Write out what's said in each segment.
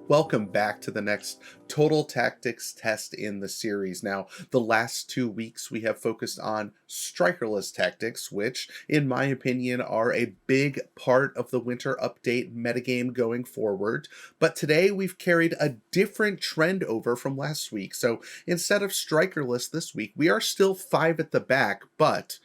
Welcome back to the next Total Tactics test in the series. Now, the last 2 weeks we have focused on strikerless tactics, which, in my opinion, are a big part of the winter update metagame going forward. But today we've carried a different trend over from last week. So instead of strikerless this week, we are still five at the back, but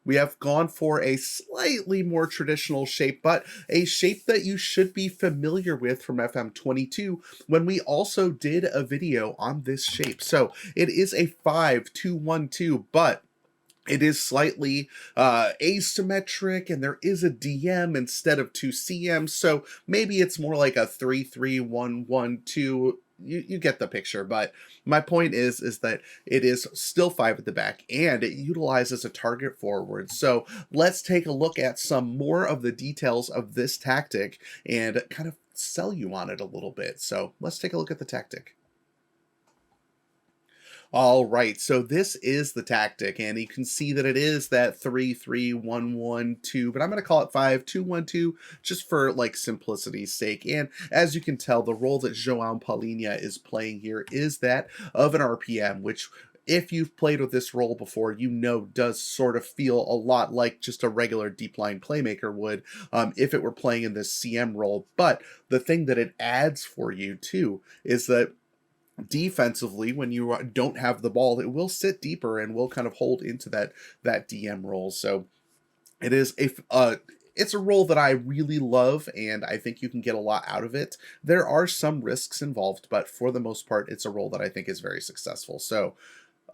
we have gone for a slightly more traditional shape, but a shape that you should be familiar with from FM22 when we also did a video on this shape. So it is a 5-2-1-2, but it is slightly asymmetric, and there is a DM instead of two CMs, so maybe it's more like a 3-3-1-1-2. You get the picture, but my point is that it is still five at the back, and it utilizes a target forward. So let's take a look at some more of the details of this tactic and kind of sell you on it a little bit. So let's take a look at the tactic. All right, so this is the tactic, and you can see that it is that 3-3-1-1-2, but I'm going to call it 5-2-1-2 just for like simplicity's sake. And as you can tell, the role that João Palhinha is playing here is that of an RPM, which, if you've played with this role before, you know does sort of feel a lot like just a regular deep line playmaker would if it were playing in this CM role. But the thing that it adds for you too is that defensively, when you don't have the ball, it will sit deeper and will kind of hold into that DM role. So it is it's a role that I really love, and I think you can get a lot out of it. There are some risks involved, but for the most part, it's a role that I think is very successful. So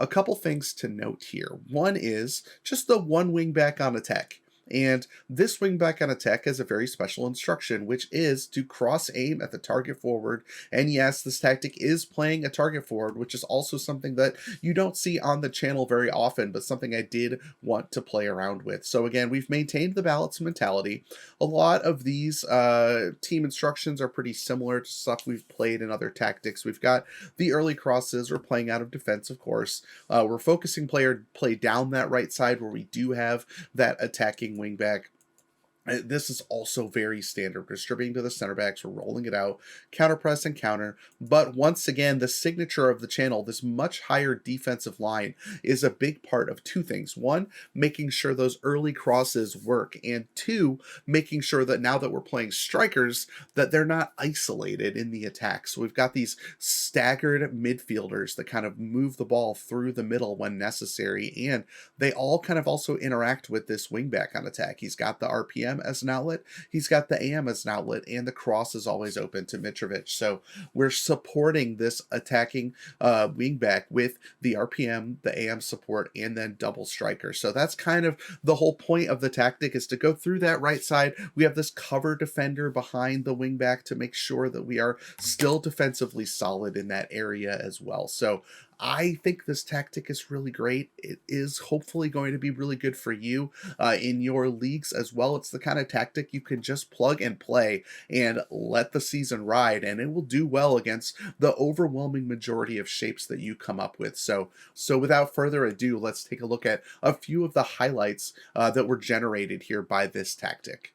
a couple things to note here. One is just the one wing back on attack. And this wingback on attack has a very special instruction, which is to cross aim at the target forward. And yes, this tactic is playing a target forward, which is also something that you don't see on the channel very often, but something I did want to play around with. So again, we've maintained the balance mentality. A lot of these team instructions are pretty similar to stuff we've played in other tactics. We've got the early crosses. We're playing out of defense, of course. We're focusing play down that right side where we do have that attacking wingback. This is also very standard. We're distributing to the center backs, we're rolling it out, counter press and counter. But once again, the signature of the channel, this much higher defensive line, is a big part of two things. One, making sure those early crosses work, and two, making sure that now that we're playing strikers, that they're not isolated in the attack. So we've got these staggered midfielders that kind of move the ball through the middle when necessary, and they all kind of also interact with this wingback on attack. He's got the RPM as an outlet, he's got the AM as an outlet, and the cross is always open to Mitrovic. So we're supporting this attacking wingback with the RPM, the AM support, and then double striker. So that's kind of the whole point of the tactic, is to go through that right side. We have this cover defender behind the wingback to make sure that we are still defensively solid in that area as well. So I think this tactic is really great. It is hopefully going to be really good for you in your leagues as well. It's the kind of tactic you can just plug and play and let the season ride, and it will do well against the overwhelming majority of shapes that you come up with. So without further ado, let's take a look at a few of the highlights that were generated here by this tactic.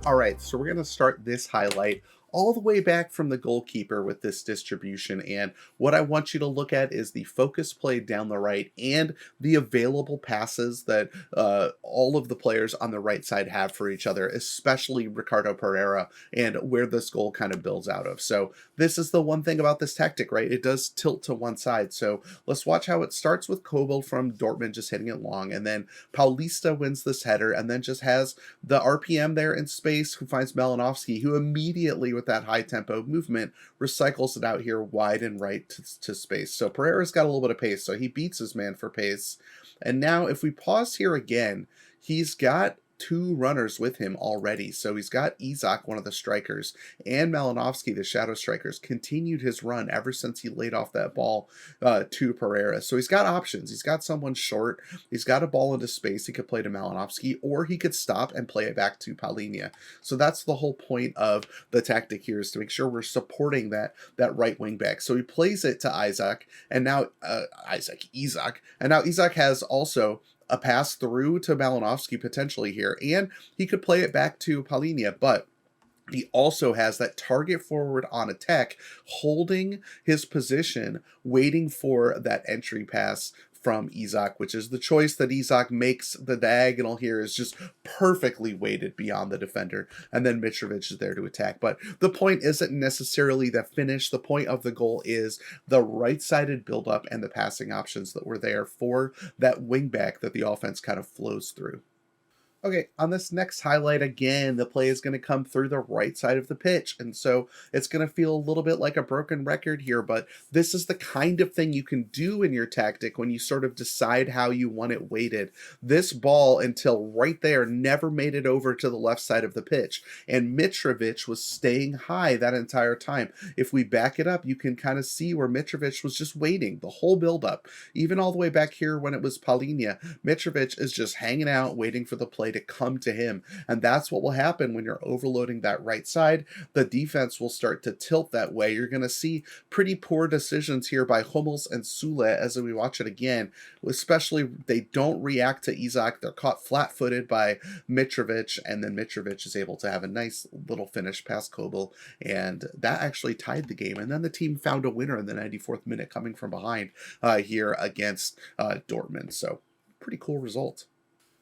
All right, so we're going to start this highlight all the way back from the goalkeeper with this distribution, and what I want you to look at is the focus play down the right and the available passes that all of the players on the right side have for each other, especially Ricardo Pereira, and where this goal kind of builds out of. So this is the one thing about this tactic, right? It does tilt to one side. So let's watch how it starts with Kobel from Dortmund just hitting it long, and then Paulista wins this header and then just has the RPM there in space, who finds Malinovsky, who immediately, with that high tempo movement, recycles it out here wide and right to space. So Pereira's got a little bit of pace, so he beats his man for pace. And now if we pause here again, he's got two runners with him already. So he's got Isak, one of the strikers, and Malinovsky, the shadow strikers, continued his run ever since he laid off that ball to Pereira. So he's got options. He's got someone short. He's got a ball into space. He could play to Malinovsky, or he could stop and play it back to Palhinha. So that's the whole point of the tactic here, is to make sure we're supporting that right wing back. So he plays it to Isak, and now Isak, and now Isak has also a pass through to Malinowski potentially here, and he could play it back to Palhinha, but he also has that target forward on attack, holding his position, waiting for that entry pass from Isak, which is the choice that Isak makes. The diagonal here is just perfectly weighted beyond the defender, and then Mitrovic is there to attack. But the point isn't necessarily the finish. The point of the goal is the right-sided build-up and the passing options that were there for that wing-back that the offense kind of flows through. Okay, on this next highlight, again, the play is going to come through the right side of the pitch, and so it's going to feel a little bit like a broken record here, but this is the kind of thing you can do in your tactic when you sort of decide how you want it weighted. This ball, until right there, never made it over to the left side of the pitch, and Mitrovic was staying high that entire time. If we back it up, you can kind of see where Mitrovic was just waiting the whole build-up. Even all the way back here when it was Palhinha, Mitrovic is just hanging out, waiting for the play to come to him, and that's what will happen when you're overloading that right side. The defense will start to tilt that way. You're going to see pretty poor decisions here by Hummels and Sule as we watch it again, especially they don't react to Isak. They're caught flat-footed by Mitrovic, and then Mitrovic is able to have a nice little finish past Kobel, and that actually tied the game, and then the team found a winner in the 94th minute coming from behind here against Dortmund. So pretty cool result.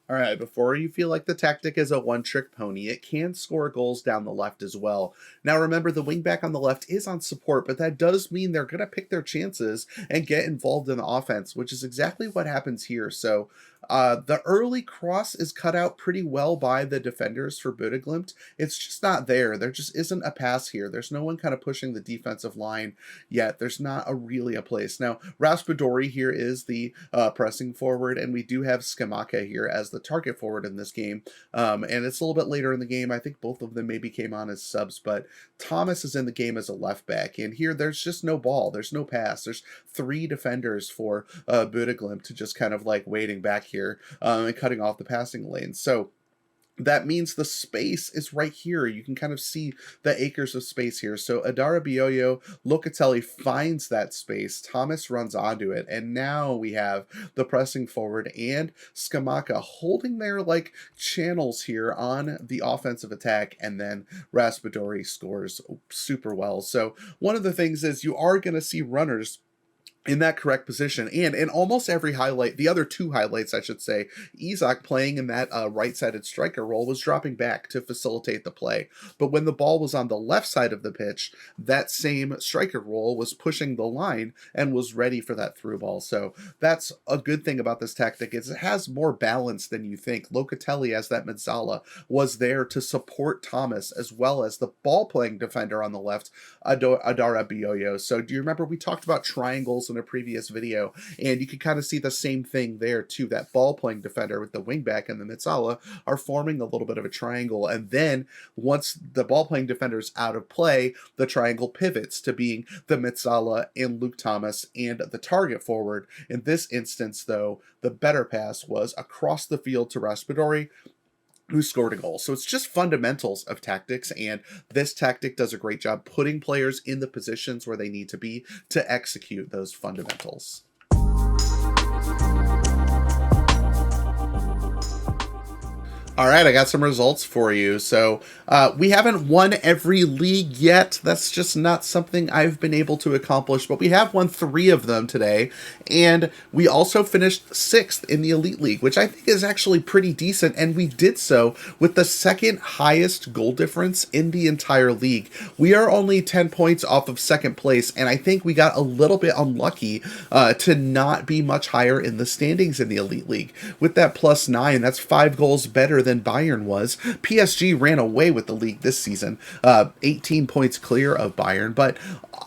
All right, before you feel like the tactic is a one-trick pony, it can score goals down the left as well. Now remember, the wingback on the left is on support, but that does mean they're going to pick their chances and get involved in the offense, which is exactly what happens here. So the early cross is cut out pretty well by the defenders for Bodø/Glimt. It's just not there. There just isn't a pass here. There's no one kind of pushing the defensive line yet. There's not really a place. Now, Raspadori here is the pressing forward, and we do have Skamaka here as the target forward in this game. And it's a little bit later in the game. I think both of them maybe came on as subs, but Thomas is in the game as a left back. And here there's just no ball. There's no pass. There's three defenders for Bodø/Glimt to just kind of like waiting back here and cutting off the passing lane. So that means the space is right here. You can kind of see the acres of space here. So Adara Bioyo, Locatelli finds that space. Thomas runs onto it. And now we have the pressing forward and Skamaka holding their like channels here on the offensive attack. And then Raspadori scores super well. So one of the things is you are going to see runners in that correct position. And in almost every highlight, the other two highlights, I should say, Isak playing in that right-sided striker role was dropping back to facilitate the play. But when the ball was on the left side of the pitch, that same striker role was pushing the line and was ready for that through ball. So that's a good thing about this tactic is it has more balance than you think. Locatelli, as that Mezzala, was there to support Thomas as well as the ball-playing defender on the left, Adara Bioyo. So do you remember we talked about triangles in a previous video, and you can kind of see the same thing there too. That ball-playing defender with the wingback and the Mezzala are forming a little bit of a triangle, and then once the ball-playing defender is out of play, the triangle pivots to being the Mezzala and Luke Thomas and the target forward. In this instance, though, the better pass was across the field to Raspadori, who scored a goal. So it's just fundamentals of tactics, and this tactic does a great job putting players in the positions where they need to be to execute those fundamentals. All right, I got some results for you. So we haven't won every league yet. That's just not something I've been able to accomplish, but we have won 3 of them today. And we also finished 6th in the Elite League, which I think is actually pretty decent. And we did so with the second highest goal difference in the entire league. We are only 10 points off of second place, and I think we got a little bit unlucky to not be much higher in the standings in the Elite League. With that +9, that's 5 goals better than Bayern was. PSG ran away with the league this season, 18 points clear of Bayern, but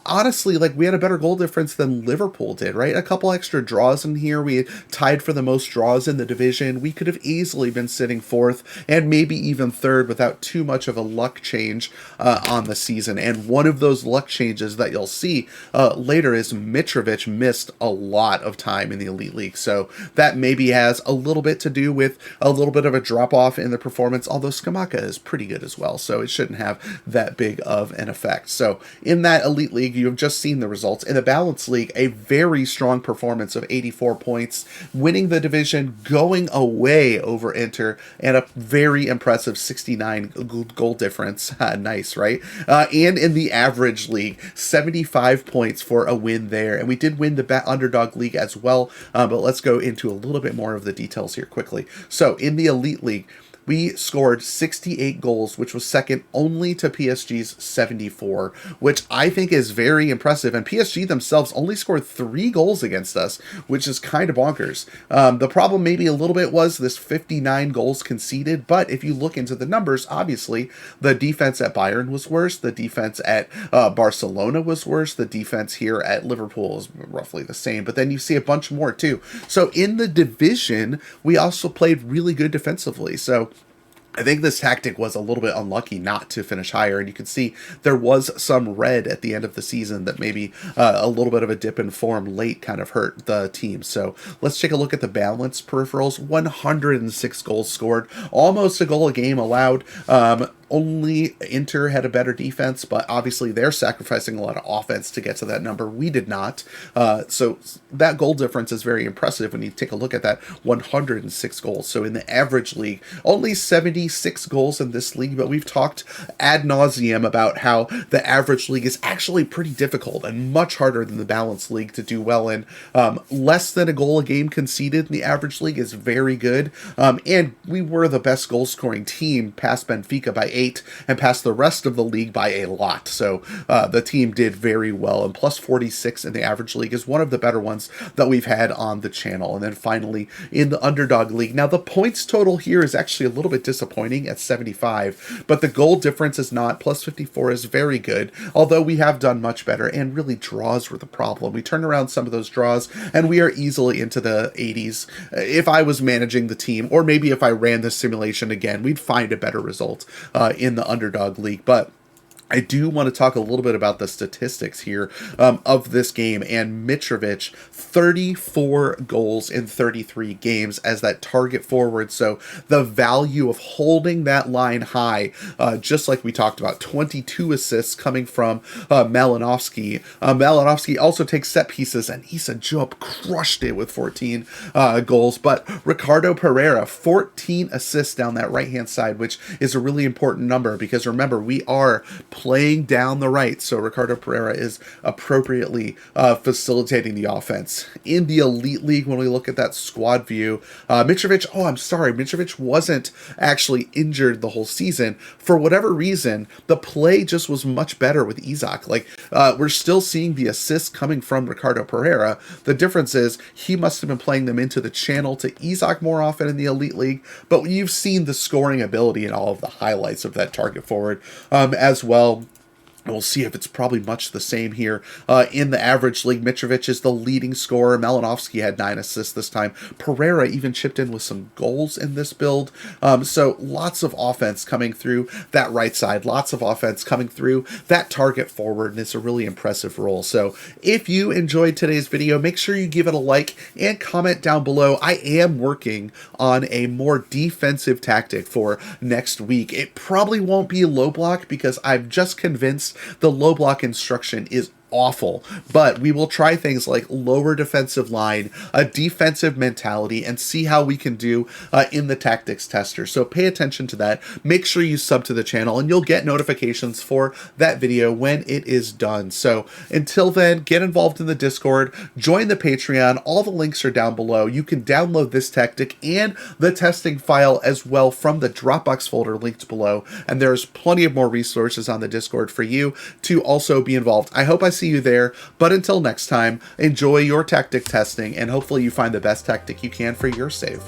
honestly, like, we had a better goal difference than Liverpool did, right? A couple extra draws in here. We tied for the most draws in the division. We could have easily been sitting 4th and maybe even 3rd without too much of a luck change on the season. And one of those luck changes that you'll see later is Mitrovic missed a lot of time in the Elite League. So that maybe has a little bit to do with a little bit of a drop off off in the performance, although Skamaka is pretty good as well, so it shouldn't have that big of an effect. So in that Elite League, you have just seen the results. In the Balance League, a very strong performance of 84 points, winning the division, going away over Inter, and a very impressive 69 goal difference. Nice, right? And in the Average League, 75 points for a win there. And we did win the Underdog League as well, but let's go into a little bit more of the details here quickly. So in the Elite League, we scored 68 goals, which was second only to PSG's 74, which I think is very impressive. And PSG themselves only scored 3 goals against us, which is kind of bonkers. The problem maybe a little bit was this 59 goals conceded, but if you look into the numbers, obviously the defense at Bayern was worse, the defense at Barcelona was worse, the defense here at Liverpool is roughly the same, but then you see a bunch more too. So in the division, we also played really good defensively. So I think this tactic was a little bit unlucky not to finish higher, and you can see there was some red at the end of the season that maybe a little bit of a dip in form late kind of hurt the team. So let's take a look at the balance peripherals. 106 goals scored, almost a goal a game allowed. Only Inter had a better defense, but obviously they're sacrificing a lot of offense to get to that number. We did not. So that goal difference is very impressive when you take a look at that 106 goals. So in the Average League, only 76 goals in this league, but we've talked ad nauseum about how the Average League is actually pretty difficult and much harder than the Balance League to do well in. Less than a goal a game conceded in the Average League is very good. And we were the best goal scoring team past Benfica by 8 and past the rest of the league by a lot. So the team did very well, and plus 46 in the Average League is one of the better ones that we've had on the channel. And then finally in the Underdog League, now the points total here is actually a little bit disappointing at 75, but the goal difference is not. Plus 54 is very good, although we have done much better, and really draws were the problem. We turned around some of those draws and we are easily into the 80s. If I was managing the team, or maybe if I ran the simulation again, we'd find a better result in the Underdog League. But I do want to talk a little bit about the statistics here of this game. And Mitrovic, 34 goals in 33 games as that target forward. So the value of holding that line high, just like we talked about, 22 assists coming from Malinovsky. Malinovsky also takes set pieces, and Issa Diop crushed it with 14 goals. But Ricardo Pereira, 14 assists down that right-hand side, which is a really important number because remember, we are playing down the right, so Ricardo Pereira is appropriately facilitating the offense. In the Elite League, when we look at that squad view, Mitrovic wasn't actually injured the whole season. For whatever reason, the play just was much better with Isak. We're still seeing the assists coming from Ricardo Pereira. The difference is he must have been playing them into the channel to Isak more often in the Elite League, but you've seen the scoring ability and all of the highlights of that target forward as well. We'll see if it's probably much the same here. In the Average League, Mitrovic is the leading scorer. Malinovsky had 9 assists this time. Pereira even chipped in with some goals in this build. So lots of offense coming through that right side. Lots of offense coming through that target forward, and it's a really impressive role. So if you enjoyed today's video, make sure you give it a like and comment down below. I am working on a more defensive tactic for next week. It probably won't be low block because I've just convinced the low block instruction is awful, but we will try things like lower defensive line, a defensive mentality, and see how we can do in the tactics tester. So pay attention to that. Make sure you sub to the channel and you'll get notifications for that video when it is done. So until then, get involved in the Discord, join the Patreon. All the links are down below. You can download this tactic and the testing file as well from the Dropbox folder linked below, and there's plenty of more resources on the Discord for you to also be involved. I hope I see you there, but until next time, enjoy your tactic testing, and hopefully you find the best tactic you can for your save.